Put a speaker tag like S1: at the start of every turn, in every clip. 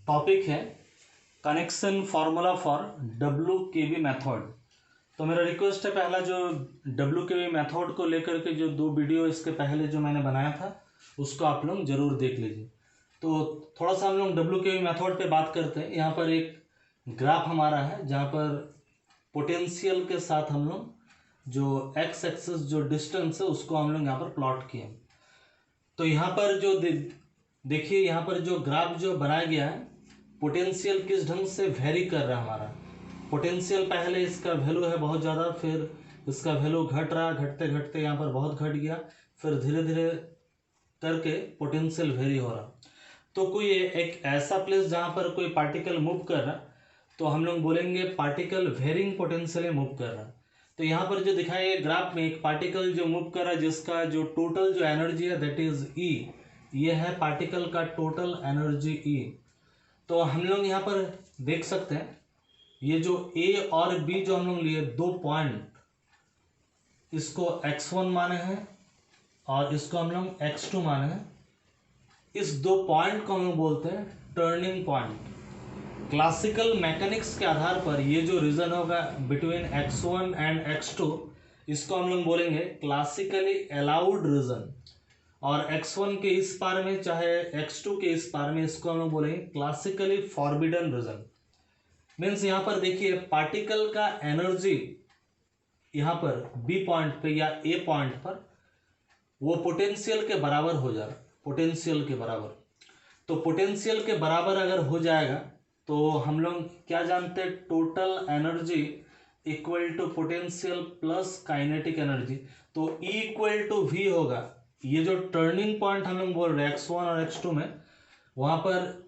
S1: Topic है connection formula for W के we method. तो मेरा रिक्वेस्ट है, पहला जो डब्ल्यू के वी मैथड को लेकर के जो 2 वीडियो इसके पहले जो मैंने बनाया था उसको आप लोग ज़रूर देख लीजिए। तो थोड़ा सा हम लोग डब्ल्यू के वी मैथड पे बात करते हैं। यहाँ पर एक ग्राफ हमारा है जहाँ पर पोटेंशियल के साथ हम लोग जो एक्स एक्सिस जो डिस्टेंस है उसको हम लोग यहाँ पर प्लॉट किए। तो यहाँ पर जो देखिए यहाँ पर जो ग्राफ जो बनाया गया है, पोटेंशियल किस ढंग से वेरी कर रहा है हमारा। पोटेंशियल पहले इसका वैल्यू है बहुत ज़्यादा, फिर इसका वैल्यू घट रहा, घटते घटते यहाँ पर बहुत घट गया, फिर धीरे धीरे करके पोटेंशियल वेरी हो रहा। तो कोई एक ऐसा प्लेस जहाँ पर कोई पार्टिकल मूव कर रहा तो हम लोग बोलेंगे पार्टिकल वेरिंग पोटेंशियल मूव कर रहा। तो यहाँ पर जो दिखाया है ग्राफ में एक पार्टिकल जो मूव कर रहा है जिसका जो टोटल जो एनर्जी है दैट इज ई, ये है पार्टिकल का टोटल एनर्जी ई। तो हम लोग यहाँ पर देख सकते हैं ये जो ए और बी जो हम लोग लिए 2 पॉइंट, इसको x1 माने हैं और इसको हम लोग x2 माने हैं। इस 2 पॉइंट को हम लोग बोलते हैं टर्निंग पॉइंट। क्लासिकल मैकेनिक्स के आधार पर ये जो रीजन होगा बिटवीन x1 एंड x2, इसको हम लोग बोलेंगे क्लासिकली अलाउड रीजन, और x1 के इस पार में चाहे x2 के इस पार में इसको हम लोग बोलेंगे क्लासिकली फॉरबिडन रीजन। मीन्स यहाँ पर देखिए पार्टिकल का एनर्जी यहाँ पर बी पॉइंट पे या ए पॉइंट पर वो पोटेंशियल के बराबर हो जा रहा, पोटेंशियल के बराबर। तो पोटेंशियल के बराबर अगर हो जाएगा तो हम लोग क्या जानते हैं, total energy equal to potential plus kinetic energy. तो E इक्वल टू वी होगा। ये जो टर्निंग पॉइंट हम लोग बोल रहे हैं x1 और x2 में, वहाँ पर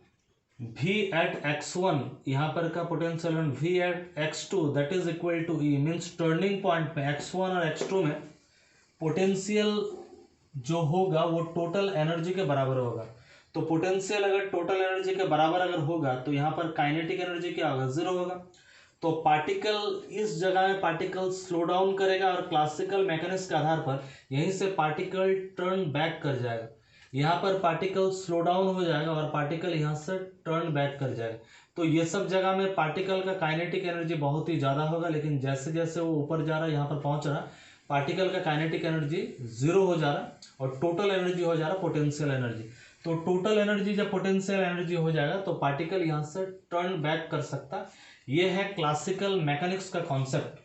S1: V एट x1 यहाँ पर का potential V at x2 that is equal to E। Means turning point पे x1 और x2 में पोटेंशियल जो होगा वो टोटल एनर्जी के बराबर होगा। तो पोटेंशियल अगर टोटल एनर्जी के बराबर अगर होगा तो यहाँ पर काइनेटिक एनर्जी क्या होगा, 0 होगा। तो पार्टिकल इस जगह में पार्टिकल स्लो डाउन करेगा और क्लासिकल मैकेनिक्स के आधार पर यहीं से पार्टिकल टर्न बैक कर जाएगा। यहाँ पर पार्टिकल स्लो डाउन हो जाएगा और पार्टिकल यहाँ से टर्न बैक कर जाएगा। तो ये सब जगह में पार्टिकल का काइनेटिक एनर्जी बहुत ही ज़्यादा होगा, लेकिन जैसे जैसे वो ऊपर जा रहा है यहाँ पर पहुँच रहा, पार्टिकल का काइनेटिक एनर्जी 0 हो जा रहा और टोटल एनर्जी हो जा रहा पोटेंशियल एनर्जी। तो टोटल एनर्जी जब पोटेंशियल एनर्जी हो जाएगा तो पार्टिकल यहाँ से टर्न बैक कर सकता। ये है क्लासिकल मैकेनिक्स का कॉन्सेप्ट।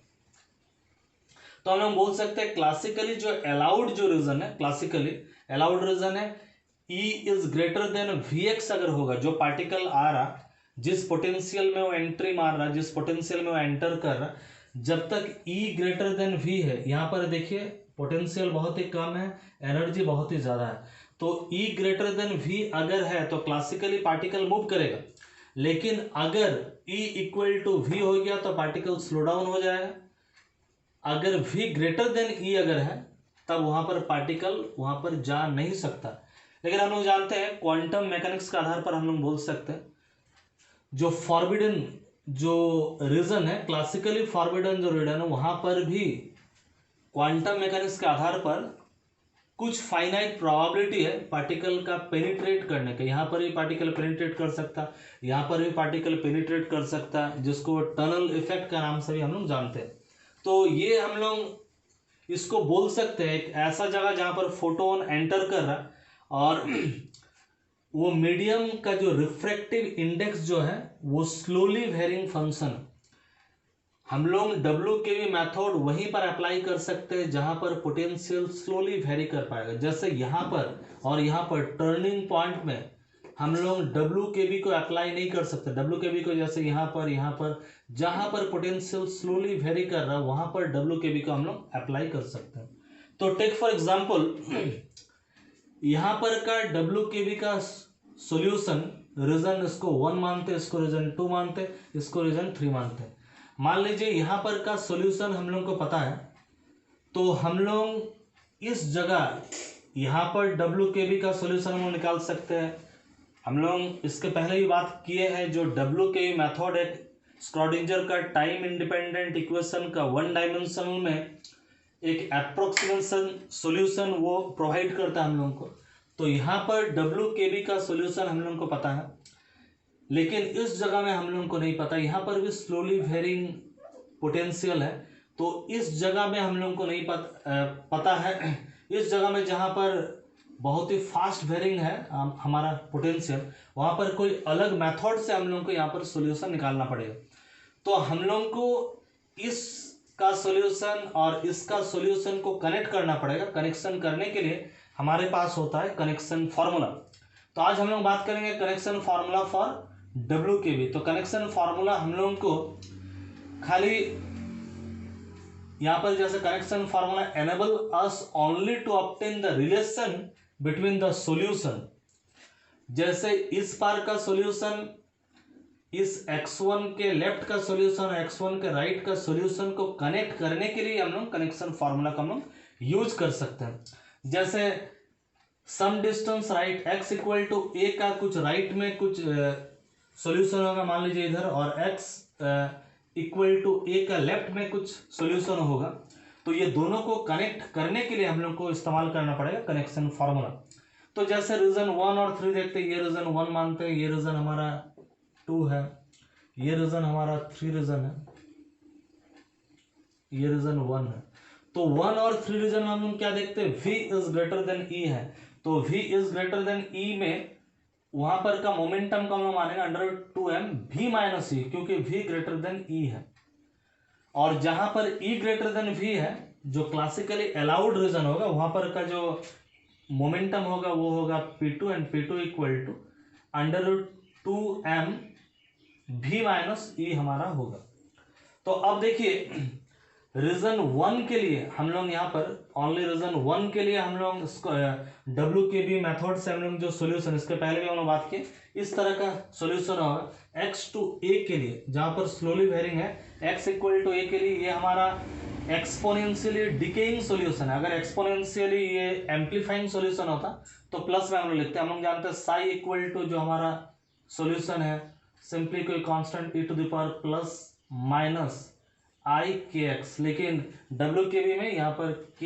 S1: तो हम लोग बोल सकते हैं क्लासिकली जो अलाउड जो रीजन है, क्लासिकली अलाउड रीजन है E is greater then Vx अगर होगा, जो पार्टिकल आ रहा जिस पोटेंशियल में वो एंट्री मार रहा, जिस पोटेंशियल में वो एंटर कर रहा, जब तक E ग्रेटर देन V है, यहाँ पर देखिए पोटेंशियल बहुत ही कम है, एनर्जी बहुत ही ज़्यादा है। तो E ग्रेटर देन V अगर है तो क्लासिकली पार्टिकल मूव करेगा, लेकिन अगर E इक्वल टू V हो गया तो पार्टिकल स्लो डाउन हो जाएगा। अगर V ग्रेटर देन E अगर है तब वहाँ पर पार्टिकल वहाँ पर जा नहीं सकता। लेकिन हम लोग जानते हैं क्वांटम मैकेनिक्स के आधार पर हम लोग बोल सकते हैं जो फॉरबिडन जो रीजन है, क्लासिकली फॉरबिडन जो रीजन है, वहाँ पर भी क्वांटम मैकेनिक्स के आधार पर कुछ फाइनाइट प्रोबेबिलिटी है पार्टिकल का पेनिट्रेट करने का। यहाँ पर भी पार्टिकल पेनिट्रेट कर सकता, यहाँ पर भी पार्टिकल पेनिट्रेट कर सकता, जिसको टनल इफेक्ट का नाम से भी हम लोग जानते हैं। तो ये हम लोग इसको बोल सकते हैं एक ऐसा जगह जहाँ पर फोटोन एंटर कर रहा और वो मीडियम का जो रिफ्रैक्टिव इंडेक्स जो है वो स्लोली वेरिंग फंक्शन। हम लोग डब्ल्यू के वी मैथड वहीं पर अप्लाई कर सकते हैं जहां पर पोटेंशियल स्लोली वेरी कर पाएगा। जैसे यहाँ पर और यहाँ पर टर्निंग पॉइंट में हम लोग डब्ल्यू के वी को अप्लाई नहीं कर सकते। डब्ल्यू के वी को जैसे यहाँ पर जहां पर पोटेंशियल स्लोली वेरी कर रहा है वहां पर डब्ल्यू के वी को हम लोग अप्लाई कर सकते हैं। तो टेक फॉर एग्जाम्पल यहाँ पर का डब्ल्यू के वी का सोल्यूशन रीजन इसको 1 मानते, इसको रीजन 2 मानते, इसको रीजन 3 मानते। मान लीजिए यहाँ पर का सॉल्यूशन हम लोग को पता है, तो हम लोग इस जगह यहाँ पर डब्ल्यू के बी का सॉल्यूशन हम लोग निकाल सकते हैं। हम लोग इसके पहले ही बात किए हैं जो डब्ल्यू के बी मेथड एक स्क्रॉडिंजर का टाइम इंडिपेंडेंट इक्वेशन का 1 डायमेंशनल में एक अप्रोक्सीमेशन सॉल्यूशन वो प्रोवाइड करता है हम लोग को। तो यहाँ पर डब्ल्यू के बी का सॉल्यूशन हम लोग को पता है, लेकिन इस जगह में हम लोगों को नहीं पता, यहाँ पर भी स्लोली वेरिंग पोटेंशियल है, तो इस जगह में हम लोगों को नहीं पता है। इस जगह में जहाँ पर बहुत ही फास्ट वेरिंग है हमारा पोटेंशियल, वहाँ पर कोई अलग मेथड से हम लोगों को यहाँ पर सॉल्यूशन निकालना पड़ेगा। तो हम लोगों को इसका सॉल्यूशन और इसका सॉल्यूशन को कनेक्ट करना पड़ेगा। कनेक्शन करने के लिए हमारे पास होता है कनेक्शन फार्मूला। तो आज हम लोग बात करेंगे कनेक्शन फार्मूला फॉर WKB। तो कनेक्शन फार्मूला हम लोगों को खाली यहाँ पर जैसे connection formula enable us only to obtain the relation between the solution. जैसे इस पार का सॉल्यूशन इस x1 के लेफ्ट का सॉल्यूशन x1 के राइट का सॉल्यूशन को कनेक्ट करने के लिए हम लोग कनेक्शन फार्मूला का हम लोग यूज कर सकते हैं। जैसे some distance right x equal to a का कुछ राइट में कुछ सॉल्यूशन होगा मान लीजिए इधर, और x इक्वल टू a का लेफ्ट में कुछ सॉल्यूशन होगा। तो ये दोनों को कनेक्ट करने के लिए हम लोग को इस्तेमाल करना पड़ेगा कनेक्शन फार्मूला। तो जैसे रीजन 1 और 3 देखते हैं, ये रीजन 1 मानते हैं, ये रीजन हमारा 2 है, ये रीजन हमारा 3 रीजन है, ये रीजन 1 है। तो 1 और 3 रीजन में हम लोग क्या देखते हैं, v is greater then e है। तो v is greater then e में वहां पर का मोमेंटम का हम लोग मानेंगे √2m v माइनस e, क्योंकि v ग्रेटर देन e है। और जहां पर e ग्रेटर देन v है, जो क्लासिकली अलाउड रीजन होगा, वहां पर का जो मोमेंटम होगा वो होगा p2 and p2 equal to √2m v minus e हमारा होगा। तो अब देखिए रीजन 1 के लिए हम लोग यहाँ पर ओनली रीजन 1 के लिए हम लोग इसको WKB मेथड से हम लोग जो सॉल्यूशन, इसके पहले भी हम लोग बात किए, इस तरह का सॉल्यूशन होगा x टू a के लिए, जहाँ पर स्लोली वेरिंग है। x इक्वल टू a के लिए ये हमारा एक्सपोनेंशियली डिकेइंग सॉल्यूशन है। अगर एक्सपोनेंशियली ये एम्पलीफाइंग सॉल्यूशन होता तो प्लस में हम लोग लिखते हैं। हम लोग जानते हैं साई इक्वल टू जो हमारा सॉल्यूशन है सिंपली कोई constant e to the power plus minus i k x, लेकिन WKB में यहाँ पर k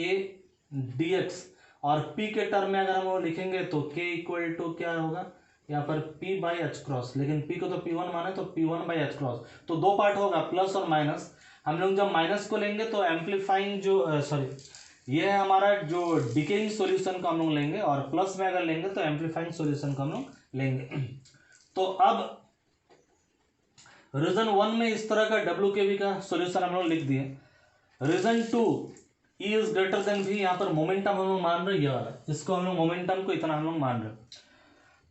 S1: dx और p के टर्म में अगर हम वो लिखेंगे तो k इक्वल टू क्या होगा यहाँ पर p बाई एच क्रॉस, लेकिन p को तो p1 माने तो p1 बाई एच क्रॉस। तो दो पार्ट होगा प्लस और माइनस। हम लोग जब माइनस को लेंगे तो एम्पलीफाइंग जो ये है हमारा जो डिकेइंग सॉल्यूशन को हम लोग लेंगे, और प्लस में अगर लेंगे तो एम्पलीफाइंग सॉल्यूशन को हम लोग लेंगे। तो अब रीजन 1 में इस तरह का WKB का सॉल्यूशन हम लोग लिख दिए। Region 2 E is greater than V, यहाँ पर मोमेंटम हम लोग मान रहे, ये वाला इसको हम लोग मोमेंटम को इतना हम लोग मान रहे।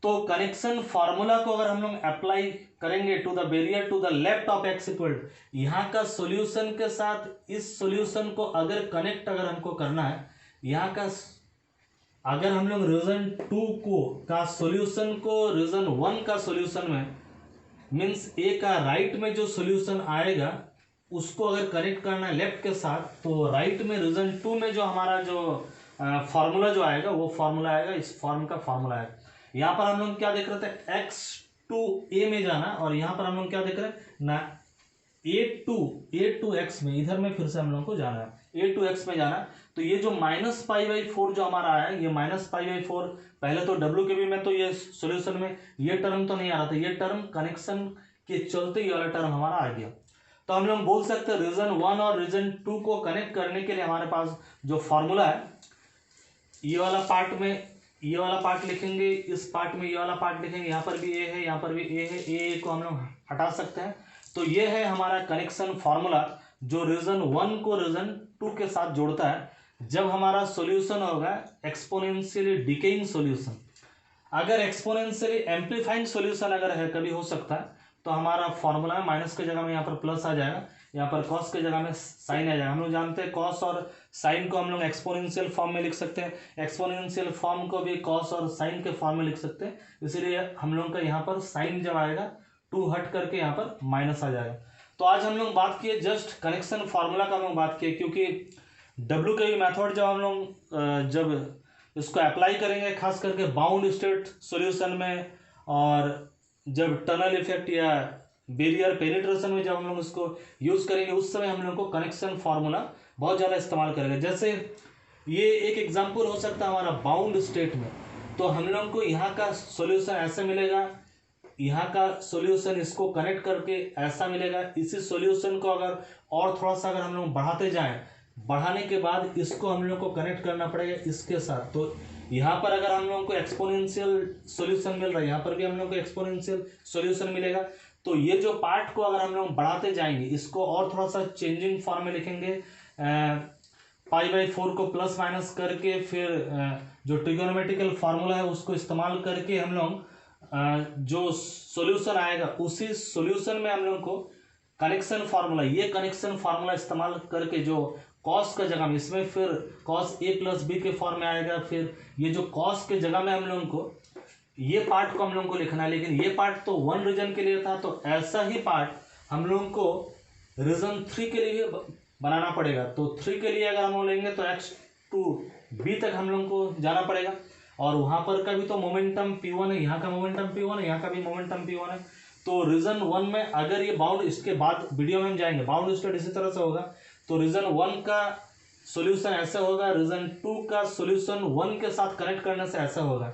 S1: तो कनेक्शन फार्मूला को अगर हम लोग अप्लाई करेंगे to the barrier to the left of x equal, यहाँ का सॉल्यूशन के साथ इस सॉल्यूशन को अगर कनेक्ट अगर हमको करना है, यहाँ का अगर हम लोग रीजन 2 को का सॉल्यूशन को रीजन 1 का सॉल्यूशन में मीन्स ए का राइट में जो सॉल्यूशन आएगा उसको अगर कनेक्ट करना है लेफ्ट के साथ, तो राइट में रीजन 2 में जो हमारा जो फार्मूला जो आएगा वो फार्मूला आएगा, इस फॉर्म का फार्मूला आएगा। यहाँ पर हम लोग क्या देख रहे थे, x टू a में जाना, और यहाँ पर हम लोग क्या देख रहे हैं ना, a टू x में, इधर में फिर से हम लोग को जाना है a टू x में जाना। तो ये जो -π/4 जो हमारा आया, ये -π/4 पहले तो WKB में तो ये सॉल्यूशन में ये टर्म तो नहीं आ रहा था, ये टर्म कनेक्शन के चलते ये वाला टर्म हमारा आ गया। तो हम लोग बोल सकते हैं रीजन 1 और रीजन 2 को कनेक्ट करने के लिए हमारे पास जो फॉर्मूला है, ये वाला पार्ट में ये वाला पार्ट लिखेंगे, इस पार्ट में ये वाला पार्ट लिखेंगे, यहाँ पर भी ए है, यहाँ पर भी ए है, ए को हम लोग हटा सकते हैं। तो ये है हमारा कनेक्शन फार्मूला जो रीजन 1 को रीजन 2 के साथ जोड़ता है जब हमारा सॉल्यूशन होगा एक्सपोनेंशियली डिकेइंग सॉल्यूशन। अगर एक्सपोनेंशियली एम्पलीफाइंग सॉल्यूशन अगर है कभी हो सकता है, तो हमारा फॉर्मूला में माइनस के जगह में यहाँ पर प्लस आ जाएगा, यहाँ पर कॉस के जगह में साइन आ जाएगा। हम लोग जानते हैं कॉस और साइन को हम लोग एक्सपोनेंशियल फॉर्म में लिख सकते हैं, एक्सपोनेंशियल फॉर्म को भी कॉस और साइन के फॉर्म में लिख सकते हैं। इसीलिए हम लोग का यहाँ पर साइन जब आएगा 2 हट करके यहाँ पर माइनस आ जाएगा। तो आज हम लोग बात किए जस्ट कनेक्शन फार्मूला का हम लोग बात किए, क्योंकि WKB मेथड जब हम लोग जब इसको अप्लाई करेंगे खास करके बाउंड स्टेट सॉल्यूशन में, और जब टनल इफेक्ट या बैरियर पेनिट्रेशन में जब हम लोग इसको यूज़ करेंगे, उस समय हम लोग को कनेक्शन फार्मूला बहुत ज़्यादा इस्तेमाल करेंगे। जैसे ये एक एग्जांपल हो सकता है हमारा बाउंड स्टेट में, तो हम लोग को यहाँ का सॉल्यूशन ऐसे मिलेगा यहाँ का सॉल्यूशन इसको कनेक्ट करके ऐसा मिलेगा। इसी सॉल्यूशन को अगर और थोड़ा सा अगर हम लोग बढ़ाते जाएं, बढ़ाने के बाद इसको हम लोग को कनेक्ट करना पड़ेगा इसके साथ। तो यहाँ पर अगर हम लोगों को एक्सपोनेंशियल सॉल्यूशन मिल रहा है, यहाँ पर भी हम लोग को एक्सपोनेंशियल सॉल्यूशन मिलेगा। तो ये जो पार्ट को अगर हम लोग बढ़ाते जाएंगे, इसको और थोड़ा सा चेंजिंग फॉर्म में लिखेंगे, π/4 को प्लस माइनस करके फिर जो ट्रिगोनोमेट्रिकल फार्मूला है उसको इस्तेमाल करके हम लोग जो सॉल्यूशन आएगा उसी सॉल्यूशन में हम लोग को कनेक्शन फार्मूला, ये कनेक्शन फार्मूला इस्तेमाल करके जो कॉस का जगह में, इसमें फिर कॉस a प्लस बी के फॉर्म में आएगा। फिर ये जो कॉस के जगह में हम लोगों को ये पार्ट को हम लोगों को लिखना है, लेकिन ये पार्ट तो 1 रीजन के लिए था, तो ऐसा ही पार्ट हम लोगों को रीजन 3 के लिए बनाना पड़ेगा। तो 3 के लिए अगर हम लोग लेंगे तो x to b तक हम लोग को जाना पड़ेगा, और वहाँ पर का भी तो मोमेंटम p1 है, यहाँ का मोमेंटम p1 है, यहाँ का भी मोमेंटम p1 है। तो रीजन 1 में अगर ये बाउंड, इसके बाद वीडियो में हम जाएंगे, बाउंड स्टेट इसी तरह से होगा। तो रीजन 1 का सॉल्यूशन ऐसा होगा, रीजन 2 का सॉल्यूशन 1 के साथ कनेक्ट करने से ऐसा होगा।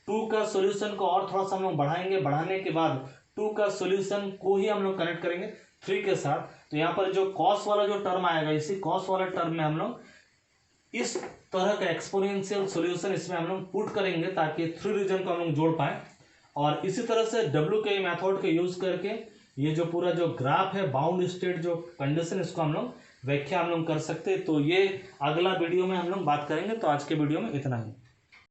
S1: 2 का सॉल्यूशन को और थोड़ा सा हम लोग बढ़ाएंगे, बढ़ाने के बाद 2 का सॉल्यूशन को ही हम लोग कनेक्ट करेंगे 3 के साथ। तो यहाँ पर जो कॉस वाला जो टर्म आएगा, इसी कॉस वाला टर्म में हम लोग इस तरह का एक्सपोनेंशियल सॉल्यूशन इसमें हम लोग पुट करेंगे ताकि 3 रीजन को हम लोग जोड़ पाए। और इसी तरह से WKV मेथड के यूज करके ये जो पूरा जो ग्राफ है, बाउंड स्टेट जो कंडीशन, इसको हम लोग व्याख्या हम लोग कर सकते हैं। तो ये अगला वीडियो में हम लोग बात करेंगे। तो आज के वीडियो में इतना ही।